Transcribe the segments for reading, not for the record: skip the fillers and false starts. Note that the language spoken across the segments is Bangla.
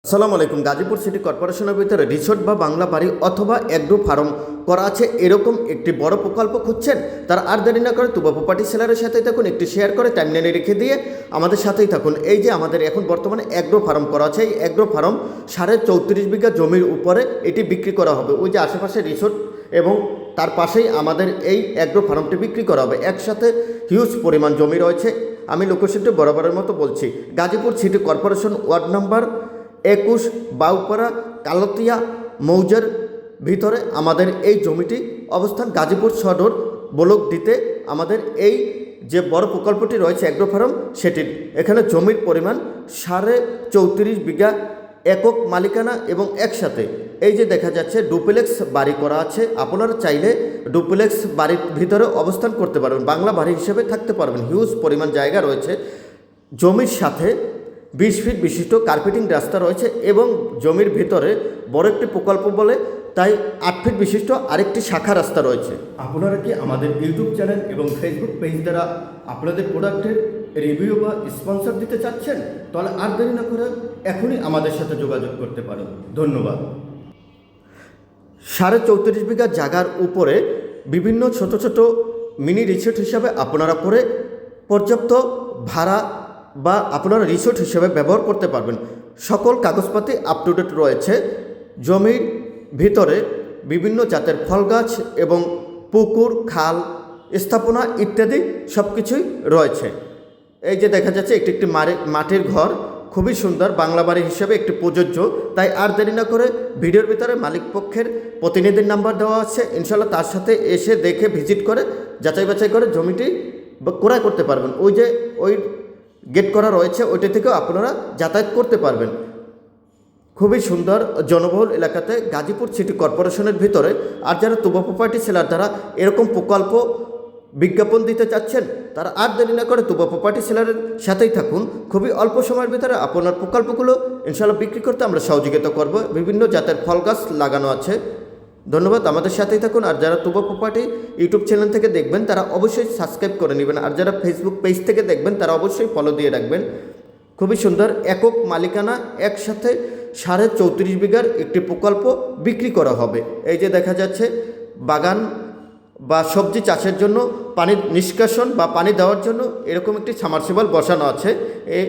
আসসালামু আলাইকুম। গাজীপুর সিটি কর্পোরেশনের ভিতরে রিসোর্ট বা বাংলা বাড়ি অথবা এগ্রো ফার্ম করা আছে এরকম একটি বড় প্রকল্প খুঁজছেন, তারা আর দেরি না করে তুবা প্রপার্টি সেলারের সাথেই থাকুন, একটি শেয়ার করে টাইমলাইনে রেখে দিয়ে আমাদের সাথেই থাকুন। এই যে আমাদের এখন বর্তমানে এগ্রো ফার্ম করা আছে, এই এগ্রো ফার্ম 34.5 বিঘা জমির উপরে এটি বিক্রি করা হবে। ওই যে আশেপাশে রিসোর্ট এবং তার পাশেই আমাদের এই এগ্রো ফার্মটি বিক্রি করা হবে। একসাথে হিউজ পরিমাণ জমি রয়েছে। আমি লোকেশনটি বরাবরের মতো বলছি, Gazipur city corporation ward number 21 Baupara Kaltia মৌজার ভিতরে আমাদের এই জমিটি অবস্থান। গাজীপুর সদর ব্লক ডিতে আমাদের এই যে বড় প্রকল্পটি রয়েছে এগ্রো ফার্ম, সেটির এখানে জমির পরিমাণ 34.5 বিঘা, একক মালিকানা এবং একসাথে এই যে দেখা যাচ্ছে ডুপ্লেক্স বাড়ি করা আছে। আপনারা চাইলে ডুপ্লেক্স বাড়ির ভিতরে অবস্থান করতে পারবেন, বাংলা বাড়ি হিসেবে থাকতে পারবেন। হিউজ পরিমাণ জায়গা রয়েছে। জমির সাথে 20 ফিট বিশিষ্ট কার্পেটিং রাস্তা রয়েছে এবং জমির ভিতরে বড় একটি প্রকল্প বলে তাই 8 ফিট বিশিষ্ট আরেকটি শাখা রাস্তা রয়েছে। আপনারা কি আমাদের ইউটিউব চ্যানেল এবং ফেসবুক পেজ দ্বারা আপনাদের প্রোডাক্টের রিভিউ বা স্পন্সর দিতে চাচ্ছেন? তাহলে আর দেরি না করে এখনই আমাদের সাথে যোগাযোগ করতে পারেন। ধন্যবাদ। 34.5 বিঘা জায়গার উপরে বিভিন্ন ছোট ছোট মিনি রিসোর্ট হিসাবে আপনারা করে পর্যাপ্ত ভাড়া বা আপনারা রিসোর্ট হিসেবে ব্যবহার করতে পারবেন। সকল কাগজপাতি আপ টু ডেট রয়েছে। জমির ভিতরে বিভিন্ন জাতের ফল গাছ এবং পুকুর, খাল, স্থাপনা ইত্যাদি সব কিছুই রয়েছে। এই যে দেখা যাচ্ছে একটি একটি মাটির ঘর, খুবই সুন্দর, বাংলা বাড়ি হিসেবে একটি প্রযোজ্য। তাই আর দেরি না করে ভিডিওর ভিতরে মালিক পক্ষের প্রতিনিধির নাম্বার দেওয়া আছে, ইনশাল্লাহ তার সাথে এসে দেখে ভিজিট করে যাচাই বাছাই করে জমিটি ক্রয় করতে পারবেন। ওই যে ওই গেট করা রয়েছে ওইটা থেকেও আপনারা যাতায়াত করতে পারবেন। খুবই সুন্দর জনবহুল এলাকাতে গাজীপুর সিটি কর্পোরেশনের ভিতরে। আর যারা তুবা প্রপার্টি সেলার দ্বারা এরকম প্রকল্প বিজ্ঞাপন দিতে চাচ্ছেন, তারা আর দেরি না করে তুবা প্রপার্টি সেলারের সাথেই থাকুন। খুবই অল্প সময়ের ভিতরে আপনার প্রকল্পগুলো ইনশাআল্লাহ বিক্রি করতে আমরা সহযোগিতা করব। বিভিন্ন জাতের ফল গাছ লাগানো আছে। ধন্যবাদ, আমাদের সাথেই থাকুন। আর যারা তুবা প্রপার্টি ইউটিউব চ্যানেল থেকে দেখবেন তারা অবশ্যই সাবস্ক্রাইব করে নেবেন। আর যারা ফেসবুক পেজ থেকে দেখবেন তারা অবশ্যই ফলো দিয়ে রাখবেন। খুবই সুন্দর একক মালিকানা একসাথে 34.5 বিঘার একটি প্রকল্প বিক্রি করা হবে। এই যে দেখা যাচ্ছে বাগান বা সবজি চাষের জন্য পানি নিষ্কাশন বা পানি দেওয়ার জন্য এরকম একটি সাবমার্সিবল বসানো আছে। এই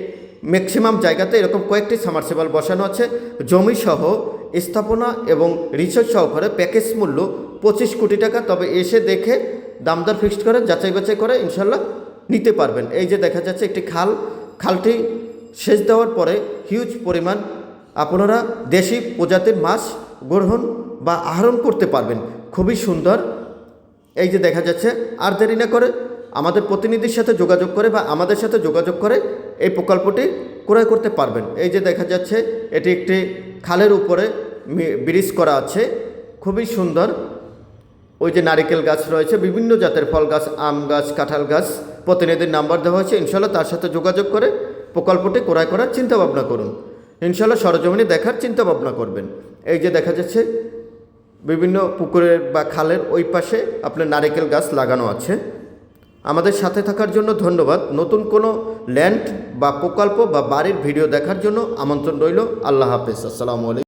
ম্যাক্সিমাম জায়গাতে এরকম কয়েকটি সাবমার্সিবল বসানো আছে। জমিসহ স্থাপনা এবং রিসোর্ট সহকারে প্যাকেজ মূল্য 25 কোটি টাকা। তবে এসে দেখে দামদার ফিক্সড করে যাচাই বাছাই করে ইনশাল্লাহ নিতে পারবেন। এই যে দেখা যাচ্ছে একটি খালটি সেচ দেওয়ার পরে হিউজ পরিমাণ আপনারা দেশি প্রজাতির মাছ গ্রহণ বা আহরণ করতে পারবেন। খুবই সুন্দর। এই যে দেখা যাচ্ছে আর দেরি না করে আমাদের প্রতিনিধির সাথে যোগাযোগ করে বা আমাদের সাথে যোগাযোগ করে এই প্রকল্পটি ক্রয় করতে পারবেন। এই যে দেখা যাচ্ছে এটি একটি খালের উপরে ব্রিজ করা আছে, খুবই সুন্দর। ওই যে নারিকেল গাছ রয়েছে, বিভিন্ন জাতের ফল গাছ, আম গাছ, কাঁঠাল গাছ। প্রতিনিধির নাম্বার দেওয়া হয়েছে, ইনশাল্লাহ তার সাথে যোগাযোগ করে প্রকল্পটি ক্রয় করার চিন্তাভাবনা করুন। ইনশাল্লাহ সরজমিনে দেখার চিন্তাভাবনা করবেন। এই যে দেখা যাচ্ছে বিভিন্ন পুকুরের বা খালের ওই পাশে আপনার নারিকেল গাছ লাগানো আছে। আমাদের সাথে থাকার জন্য ধন্যবাদ। নতুন কোনো ল্যান্ড বা প্রকল্প বা বাড়ির ভিডিও দেখার জন্য আমন্ত্রণ রইল। আল্লাহ হাফেজ। আসসালামু আলাইকুম।